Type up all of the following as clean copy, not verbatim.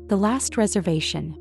The last reservation.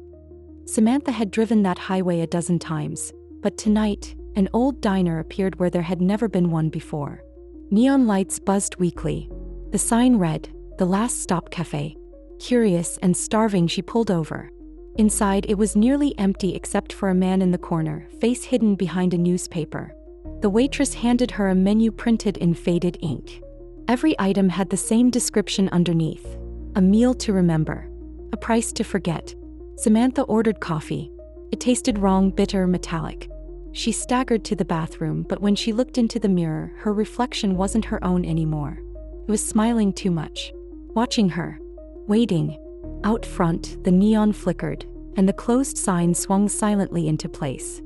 Samantha had driven that highway a dozen times, but tonight, an old diner appeared where there had never been one before. Neon lights buzzed weakly. The sign read, "The Last Stop Cafe." Curious and starving, she pulled over. Inside, it was nearly empty except for a man in the corner, face hidden behind a newspaper. The waitress handed her a menu printed in faded ink. Every item had the same description underneath: a meal to remember, a price to forget. Samantha ordered coffee. It tasted wrong, bitter, metallic. She staggered to the bathroom, but when she looked into the mirror, her reflection wasn't her own anymore. It was smiling too much, watching her, waiting. Out front, the neon flickered, and the closed sign swung silently into place.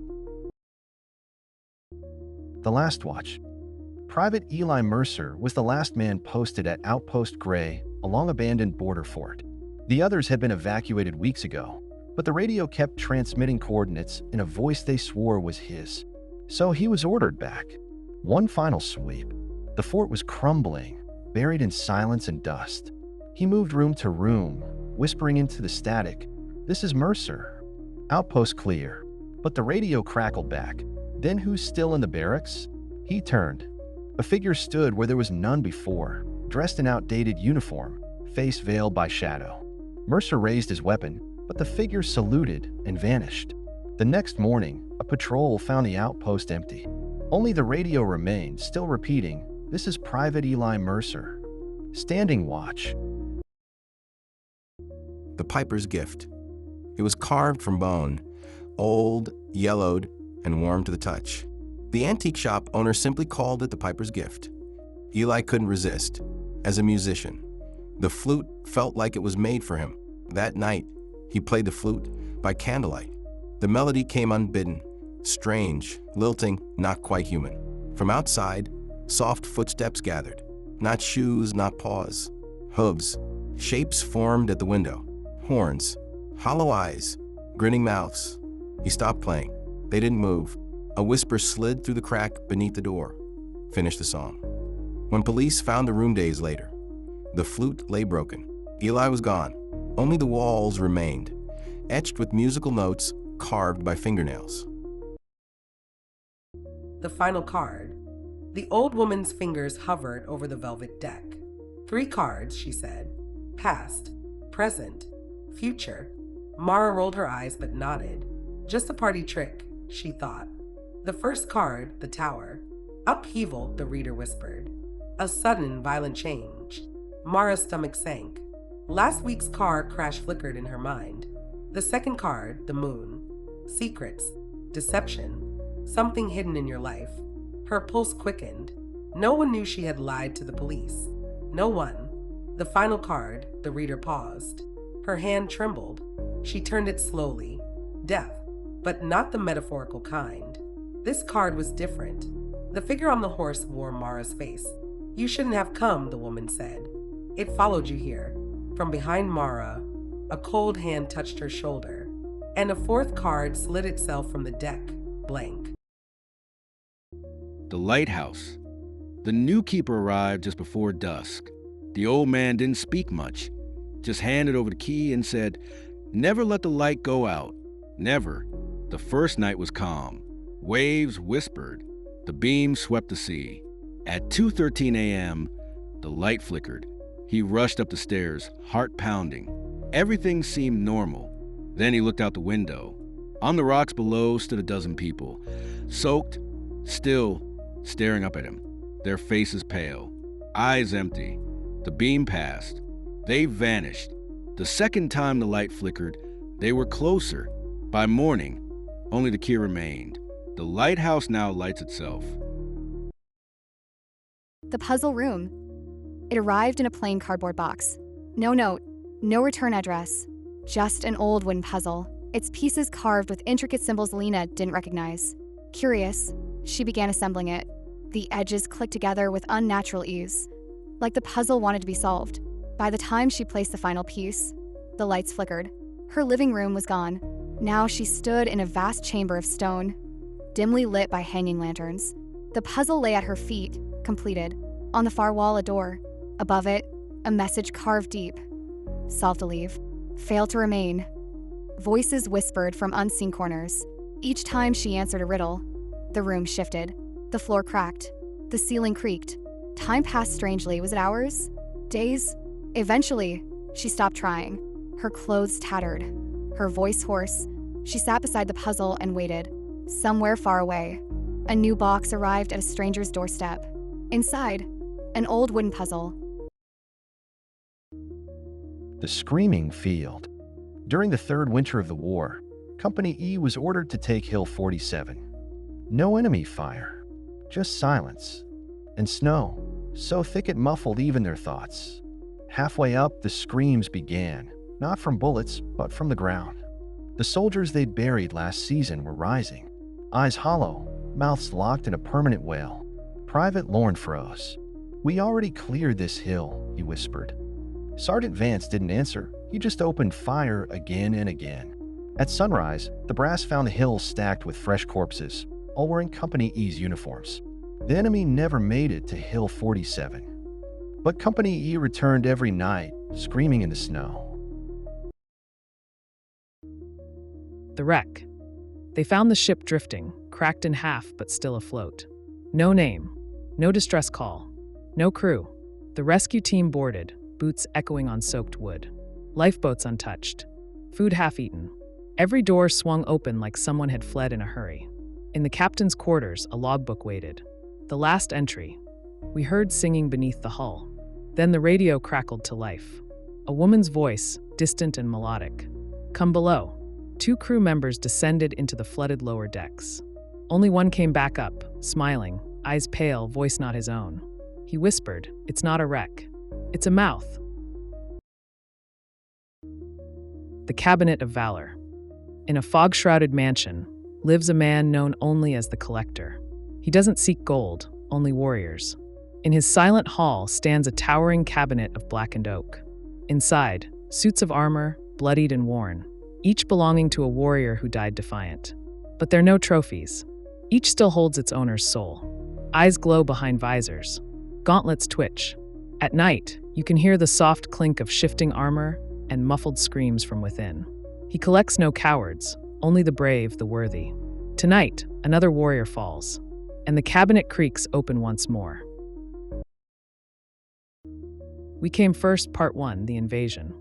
The Last Watch. Private Eli Mercer was the last man posted at Outpost Gray along abandoned border fort. The others had been evacuated weeks ago, but the radio kept transmitting coordinates in a voice they swore was his. So he was ordered back. One final sweep. The fort was crumbling, buried in silence and dust. He moved room to room, whispering into the static, "This is Mercer. Outpost clear." But the radio crackled back. "Then who's still in the barracks?" He turned. A figure stood where there was none before, dressed in outdated uniform, face veiled by shadow. Mercer raised his weapon, but the figure saluted and vanished. The next morning, a patrol found the outpost empty. Only the radio remained, still repeating, "This is Private Eli Mercer. Standing watch." The Piper's Gift. It was carved from bone, old, yellowed, and warm to the touch. The antique shop owner simply called it the Piper's Gift. Eli couldn't resist. As a musician, the flute felt like it was made for him. That night, he played the flute by candlelight. The melody came unbidden, strange, lilting, not quite human. From outside, soft footsteps gathered. Not shoes, not paws. Hooves. Shapes formed at the window. Horns. Hollow eyes. Grinning mouths. He stopped playing. They didn't move. A whisper slid through the crack beneath the door. Finished the song. When police found the room days later, the flute lay broken. Eli was gone. Only the walls remained, etched with musical notes carved by fingernails. The final card. The old woman's fingers hovered over the velvet deck. 3 cards, she said. Past, present, future. Mara rolled her eyes but nodded. Just a party trick, she thought. The first card, the Tower. Upheaval, the reader whispered. A sudden, violent change. Mara's stomach sank. Last week's car crash flickered in her mind. The second card, the Moon. Secrets, deception, something hidden in your life. Her pulse quickened. No one knew she had lied to the police. No one. The final card, the reader paused. Her hand trembled. She turned it slowly. Death, but not the metaphorical kind. This card was different. The figure on the horse wore Mara's face. "You shouldn't have come," the woman said. "It followed you here." From behind Mara, a cold hand touched her shoulder, and a 4th card slid itself from the deck, blank. The lighthouse. The new keeper arrived just before dusk. The old man didn't speak much, just handed over the key and said, "Never let the light go out. Never." The first night was calm. Waves whispered. The beam swept the sea. At 2:13 a.m., the light flickered. He rushed up the stairs, heart pounding. Everything seemed normal. Then he looked out the window. On the rocks below stood a dozen people, soaked, still, staring up at him, their faces pale, eyes empty. The beam passed. They vanished. The second time the light flickered, they were closer. By morning, only the key remained. The lighthouse now lights itself. The puzzle room. It arrived in a plain cardboard box. No note, no return address, just an old wooden puzzle, its pieces carved with intricate symbols Lena didn't recognize. Curious, she began assembling it. The edges clicked together with unnatural ease, like the puzzle wanted to be solved. By the time she placed the final piece, the lights flickered. Her living room was gone. Now she stood in a vast chamber of stone, dimly lit by hanging lanterns. The puzzle lay at her feet, completed. On the far wall, a door. Above it, a message carved deep. Solve to leave. Fail to remain. Voices whispered from unseen corners. Each time she answered a riddle, the room shifted. The floor cracked. The ceiling creaked. Time passed strangely. Was it hours? Days? Eventually, she stopped trying. Her clothes tattered. Her voice hoarse. She sat beside the puzzle and waited. Somewhere far away, a new box arrived at a stranger's doorstep. Inside, an old wooden puzzle. The Screaming Field. During the third winter of the war, Company E was ordered to take Hill 47. No enemy fire, just silence. And snow, so thick it muffled even their thoughts. Halfway up, the screams began, not from bullets, but from the ground. The soldiers they'd buried last season were rising, eyes hollow, mouths locked in a permanent wail. Private Lorne froze. "We already cleared this hill," he whispered. Sergeant Vance didn't answer. He just opened fire again and again. At sunrise, the brass found the hill stacked with fresh corpses, all wearing Company E's uniforms. The enemy never made it to Hill 47. But Company E returned every night, screaming in the snow. The wreck. They found the ship drifting, cracked in half but still afloat. No name, no distress call, no crew. The rescue team boarded, boots echoing on soaked wood. Lifeboats untouched. Food half-eaten. Every door swung open like someone had fled in a hurry. In the captain's quarters, a logbook waited. The last entry. We heard singing beneath the hull. Then the radio crackled to life. A woman's voice, distant and melodic. "Come below." 2 crew members descended into the flooded lower decks. Only one came back up, smiling, eyes pale, voice not his own. He whispered, "It's not a wreck. It's a mouth." The Cabinet of Valor. In a fog-shrouded mansion lives a man known only as the Collector. He doesn't seek gold, only warriors. In his silent hall stands a towering cabinet of blackened oak. Inside, suits of armor, bloodied and worn, each belonging to a warrior who died defiant. But they're no trophies. Each still holds its owner's soul. Eyes glow behind visors. Gauntlets twitch. At night, you can hear the soft clink of shifting armor and muffled screams from within. He collects no cowards, only the brave, the worthy. Tonight, another warrior falls, and the cabinet creaks open once more. We Came First, Part 1, The Invasion.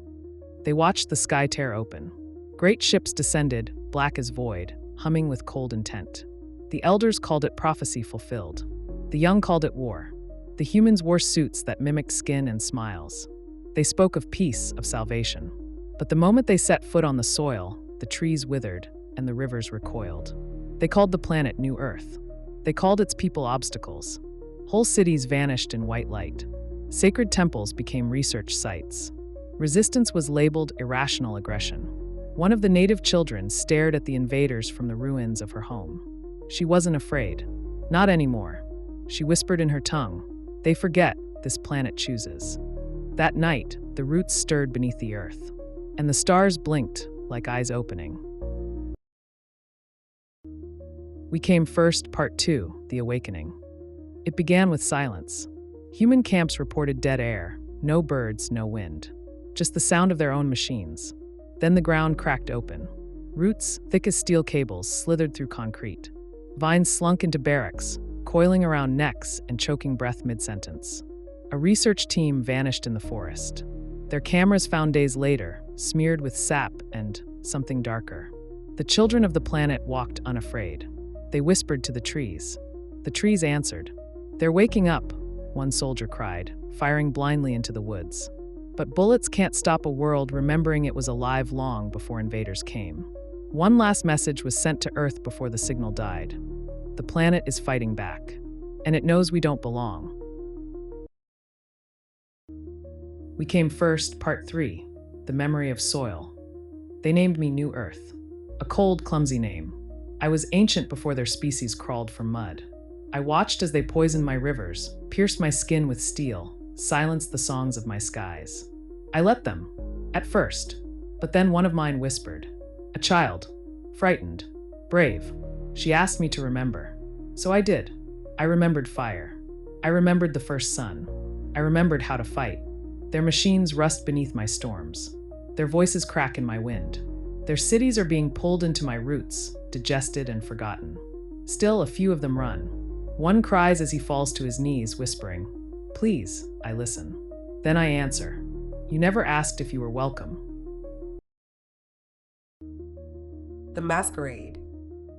They watched the sky tear open. Great ships descended, black as void, humming with cold intent. The elders called it prophecy fulfilled. The young called it war. The humans wore suits that mimicked skin and smiles. They spoke of peace, of salvation. But the moment they set foot on the soil, the trees withered and the rivers recoiled. They called the planet New Earth. They called its people obstacles. Whole cities vanished in white light. Sacred temples became research sites. Resistance was labeled irrational aggression. One of the native children stared at the invaders from the ruins of her home. She wasn't afraid. Not anymore. She whispered in her tongue, "They forget, this planet chooses." That night, the roots stirred beneath the earth, and the stars blinked like eyes opening. We Came First, Part 2, The Awakening. It began with silence. Human camps reported dead air, no birds, no wind, just the sound of their own machines. Then the ground cracked open. Roots, thick as steel cables, slithered through concrete. Vines slunk into barracks, coiling around necks and choking breath mid-sentence. A research team vanished in the forest. Their cameras found days later, smeared with sap and something darker. The children of the planet walked unafraid. They whispered to the trees. The trees answered. "They're waking up," one soldier cried, firing blindly into the woods. But bullets can't stop a world remembering it was alive long before invaders came. One last message was sent to Earth before the signal died. The planet is fighting back, and it knows we don't belong. We Came First, Part 3, The Memory of Soil. They named me New Earth, a cold, clumsy name. I was ancient before their species crawled from mud. I watched as they poisoned my rivers, pierced my skin with steel, silenced the songs of my skies. I let them, at first, but then one of mine whispered. A child, frightened, brave. She asked me to remember. So I did. I remembered fire. I remembered the first sun. I remembered how to fight. Their machines rust beneath my storms. Their voices crack in my wind. Their cities are being pulled into my roots, digested and forgotten. Still, a few of them run. One cries as he falls to his knees, whispering, "Please," I listen. Then I answer, "You never asked if you were welcome." The Masquerade.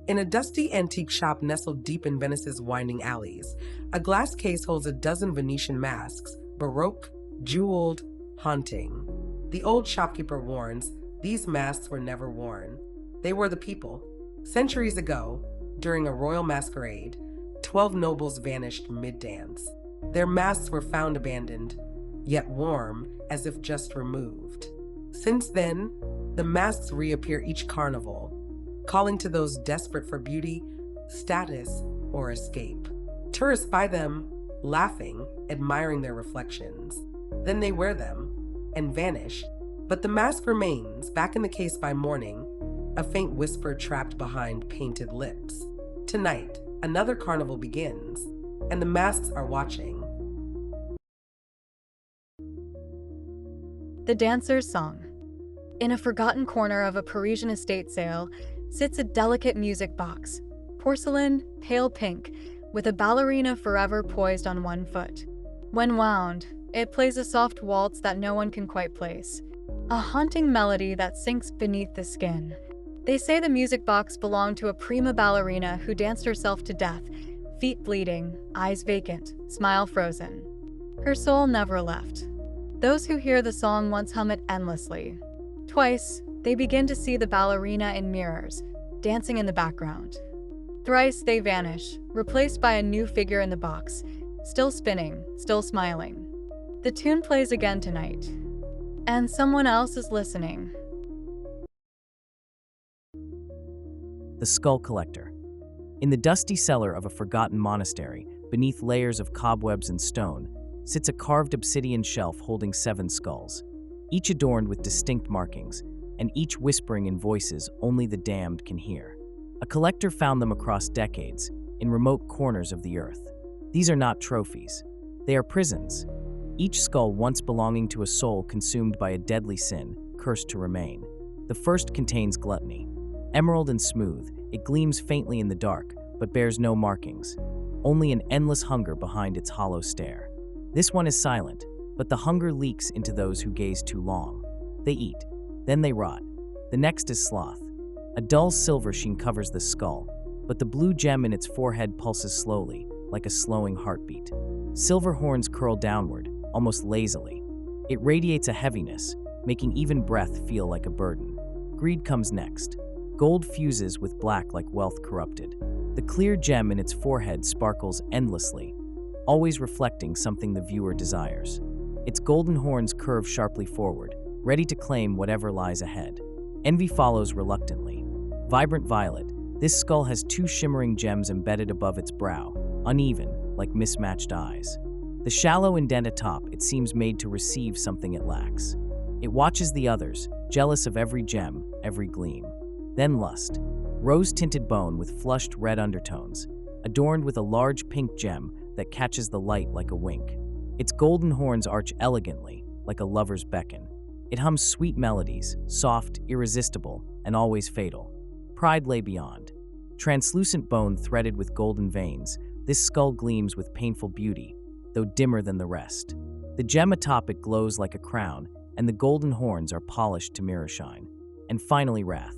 In a dusty antique shop nestled deep in Venice's winding alleys, a glass case holds a dozen Venetian masks, baroque, jeweled, haunting. The old shopkeeper warns, these masks were never worn. They were the people. Centuries ago, during a royal masquerade, 12 nobles vanished mid-dance. Their masks were found abandoned, yet warm as if just removed. Since then, the masks reappear each carnival, calling to those desperate for beauty, status, or escape. Tourists buy them, laughing, admiring their reflections. Then they wear them and vanish, but the mask remains, back in the case by morning, a faint whisper trapped behind painted lips. Tonight, another carnival begins, and the masks are watching. The Dancer's Song. In a forgotten corner of a Parisian estate sale sits a delicate music box, porcelain, pale pink, with a ballerina forever poised on one foot. When wound, it plays a soft waltz that no one can quite place, a haunting melody that sinks beneath the skin. They say the music box belonged to a prima ballerina who danced herself to death, feet bleeding, eyes vacant, smile frozen. Her soul never left. Those who hear the song once hum it endlessly. Twice, they begin to see the ballerina in mirrors, dancing in the background. Thrice they vanish, replaced by a new figure in the box, still spinning, still smiling. The tune plays again tonight, and someone else is listening. The Skull Collector. In the dusty cellar of a forgotten monastery, beneath layers of cobwebs and stone, sits a carved obsidian shelf holding 7 skulls, each adorned with distinct markings, and each whispering in voices only the damned can hear. A collector found them across decades, in remote corners of the earth. These are not trophies. They are prisons, each skull once belonging to a soul consumed by a deadly sin, cursed to remain. The first contains gluttony. Emerald and smooth, it gleams faintly in the dark, but bears no markings, only an endless hunger behind its hollow stare. This one is silent, but the hunger leaks into those who gaze too long. They eat, then they rot. The next is sloth. A dull silver sheen covers the skull, but the blue gem in its forehead pulses slowly, like a slowing heartbeat. Silver horns curl downward, almost lazily. It radiates a heaviness, making even breath feel like a burden. Greed comes next. Gold fuses with black like wealth corrupted. The clear gem in its forehead sparkles endlessly, always reflecting something the viewer desires. Its golden horns curve sharply forward, ready to claim whatever lies ahead. Envy follows reluctantly. Vibrant violet, this skull has 2 shimmering gems embedded above its brow, uneven, like mismatched eyes. The shallow indent atop, it seems made to receive something it lacks. It watches the others, jealous of every gem, every gleam. Then lust. Rose-tinted bone with flushed red undertones, adorned with a large pink gem that catches the light like a wink. Its golden horns arch elegantly, like a lover's beckon. It hums sweet melodies, soft, irresistible, and always fatal. Pride lay beyond. Translucent bone threaded with golden veins, this skull gleams with painful beauty, though dimmer than the rest. The gem atop it glows like a crown, and the golden horns are polished to mirror shine. And finally wrath.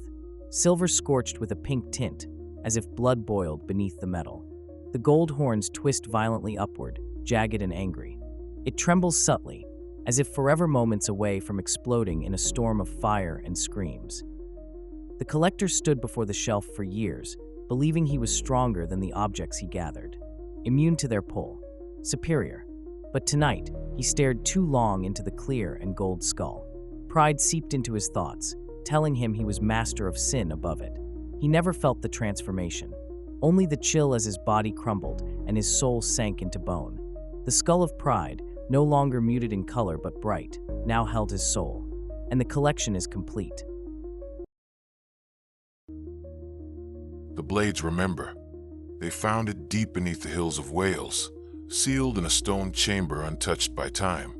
Silver scorched with a pink tint, as if blood boiled beneath the metal. The gold horns twist violently upward, jagged and angry. It trembles subtly, as if forever moments away from exploding in a storm of fire and screams. The collector stood before the shelf for years, believing he was stronger than the objects he gathered, immune to their pull, superior. But tonight, he stared too long into the clear and gold skull. Pride seeped into his thoughts, telling him he was master of sin above it. He never felt the transformation, only the chill as his body crumbled and his soul sank into bone. The skull of pride, no longer muted in color but bright, now held his soul, and the collection is complete. The Blades remember. They found it deep beneath the hills of Wales, sealed in a stone chamber untouched by time.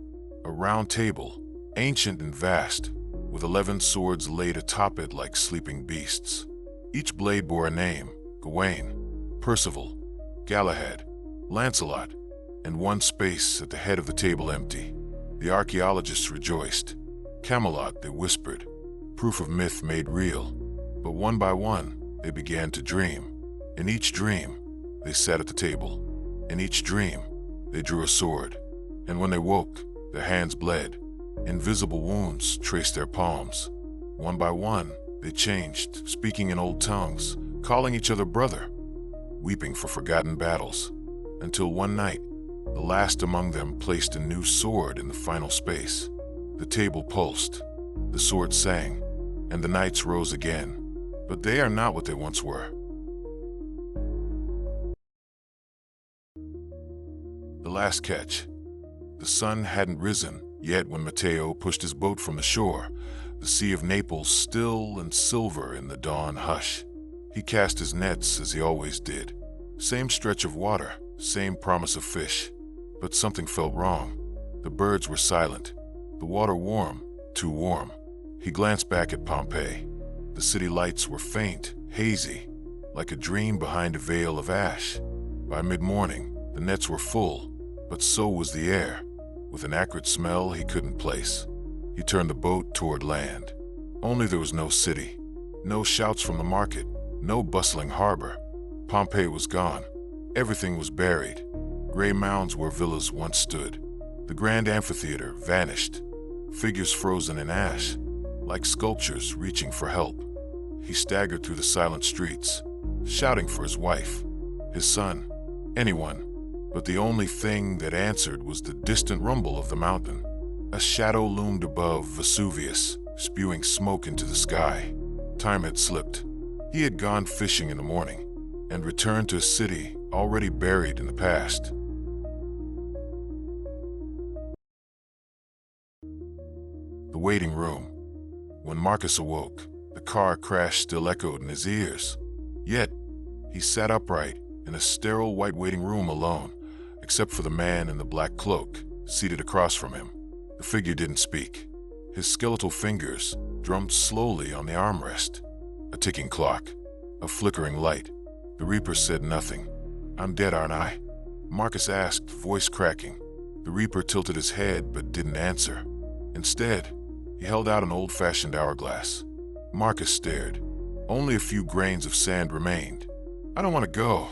A round table, ancient and vast, with 11 swords laid atop it like sleeping beasts. Each blade bore a name: Gawain, Percival, Galahad, Lancelot, and one space at the head of the table empty. The archaeologists rejoiced. Camelot, they whispered, proof of myth made real. But one by one, they began to dream. In each dream, they sat at the table. In each dream, they drew a sword. And when they woke, their hands bled. Invisible wounds traced their palms. One by one, they changed, speaking in old tongues, calling each other brother, weeping for forgotten battles. Until one night, the last among them placed a new sword in the final space. The table pulsed, the sword sang, and the knights rose again. But they are not what they once were. The last catch. The sun hadn't risen yet when Matteo pushed his boat from the shore, the Sea of Naples still and silver in the dawn hush. He cast his nets as he always did. Same stretch of water, same promise of fish. But something felt wrong. The birds were silent. The water warm, too warm. He glanced back at Pompeii. The city lights were faint, hazy, like a dream behind a veil of ash. By mid-morning, the nets were full, but so was the air, with an acrid smell he couldn't place. He turned the boat toward land. Only there was no city, no shouts from the market, no bustling harbor. Pompeii was gone. Everything was buried. Gray mounds where villas once stood. The grand amphitheater vanished. Figures frozen in ash, like sculptures reaching for help. He staggered through the silent streets, shouting for his wife, his son, anyone. But the only thing that answered was the distant rumble of the mountain. A shadow loomed above Vesuvius, spewing smoke into the sky. Time had slipped. He had gone fishing in the morning and returned to a city already buried in the past. The waiting room. When Marcus awoke, the car crash still echoed in his ears. Yet, he sat upright in a sterile white waiting room alone, except for the man in the black cloak seated across from him. The figure didn't speak. His skeletal fingers drummed slowly on the armrest. A ticking clock, a flickering light. The Reaper said nothing. "I'm dead, aren't I?" Marcus asked, voice cracking. The Reaper tilted his head but didn't answer. Instead, he held out an old-fashioned hourglass. Marcus stared. Only a few grains of sand remained. "I don't want to go,"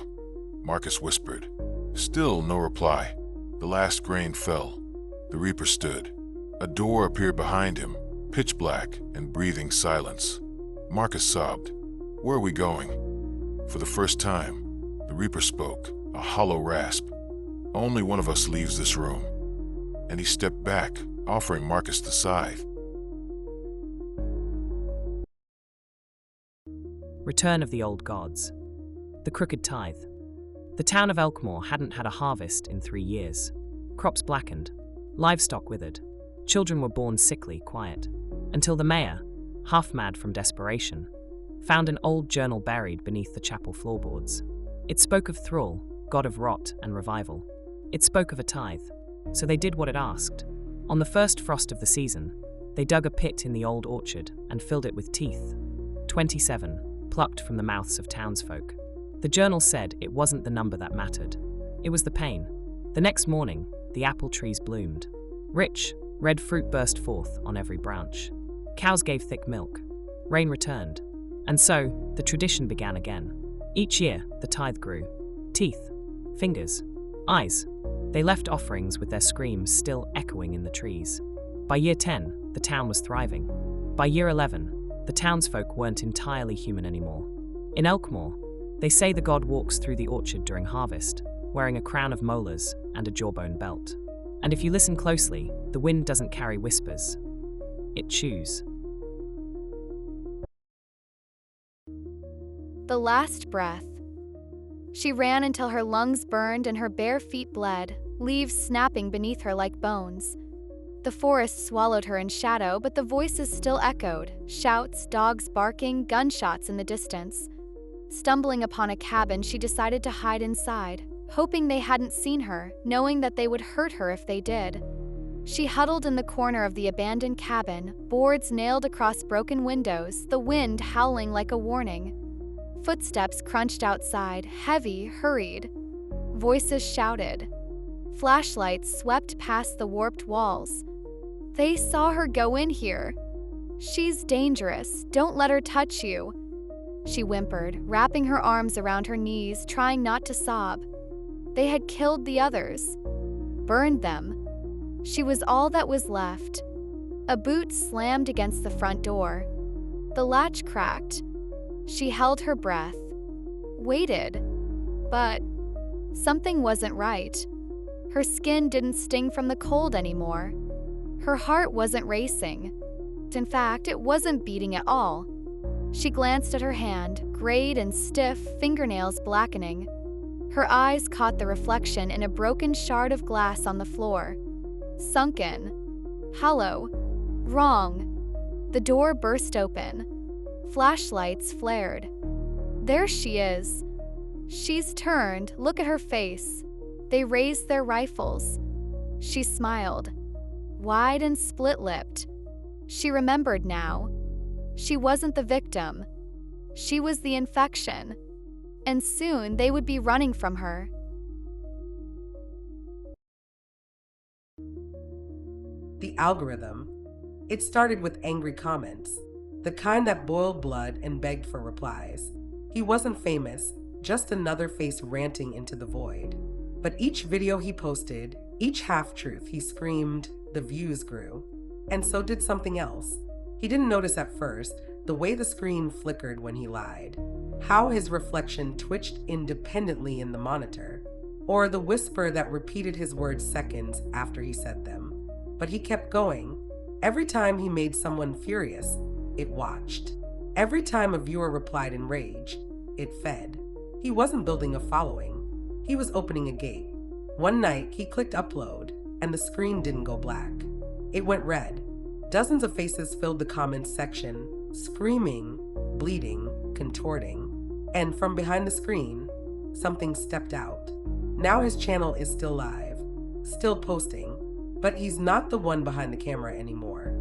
Marcus whispered. Still no reply. The last grain fell. The Reaper stood. A door appeared behind him, pitch black and breathing silence. Marcus sobbed. "Where are we going?" For the first time, the Reaper spoke, a hollow rasp. "Only one of us leaves this room." And he stepped back, offering Marcus the scythe. Return of the Old Gods. The Crooked Tithe. The town of Elkmore hadn't had a harvest in 3 years. Crops blackened, livestock withered, children were born sickly, quiet, until the mayor, half mad from desperation, found an old journal buried beneath the chapel floorboards. It spoke of Thrall, god of rot and revival. It spoke of a tithe, so they did what it asked. On the first frost of the season, they dug a pit in the old orchard and filled it with teeth. 27, plucked from the mouths of townsfolk. The journal said it wasn't the number that mattered. It was the pain. The next morning, the apple trees bloomed. Rich, red fruit burst forth on every branch. Cows gave thick milk. Rain returned. And so, the tradition began again. Each year, the tithe grew. Teeth, fingers, eyes. They left offerings with their screams still echoing in the trees. By year 10, the town was thriving. By year 11, the townsfolk weren't entirely human anymore. In Elkmore, they say the god walks through the orchard during harvest, wearing a crown of molars and a jawbone belt. And if you listen closely, the wind doesn't carry whispers. It chews. The last breath. She ran until her lungs burned and her bare feet bled, leaves snapping beneath her like bones. The forest swallowed her in shadow, but the voices still echoed, shouts, dogs barking, gunshots in the distance. Stumbling upon a cabin, she decided to hide inside, hoping they hadn't seen her, knowing that they would hurt her if they did. She huddled in the corner of the abandoned cabin, boards nailed across broken windows, the wind howling like a warning. Footsteps crunched outside, heavy, hurried. Voices shouted. Flashlights swept past the warped walls. They saw her go in here. She's dangerous. Don't let her touch you. She whimpered, wrapping her arms around her knees, trying not to sob. They had killed the others, burned them. She was all that was left. A boot slammed against the front door. The latch cracked. She held her breath, waited, but something wasn't right. Her skin didn't sting from the cold anymore. Her heart wasn't racing. In fact, it wasn't beating at all. She glanced at her hand, grayed and stiff, fingernails blackening. Her eyes caught the reflection in a broken shard of glass on the floor. Sunken, hollow, wrong. The door burst open. Flashlights flared. There she is. She's turned. Look at her face. They raised their rifles. She smiled, wide and split-lipped. She remembered now. She wasn't the victim. She was the infection. And soon they would be running from her. The algorithm. It started with angry comments, the kind that boiled blood and begged for replies. He wasn't famous, just another face ranting into the void. But each video he posted, each half-truth he screamed, the views grew. And so did something else. He didn't notice at first the way the screen flickered when he lied, how his reflection twitched independently in the monitor, or the whisper that repeated his words seconds after he said them. But he kept going. Every time he made someone furious, it watched. Every time a viewer replied in rage, it fed. He wasn't building a following. He was opening a gate. One night, he clicked upload, and the screen didn't go black. It went red. Dozens of faces filled the comments section, screaming, bleeding, contorting. And from behind the screen, something stepped out. Now his channel is still live, still posting, but he's not the one behind the camera anymore.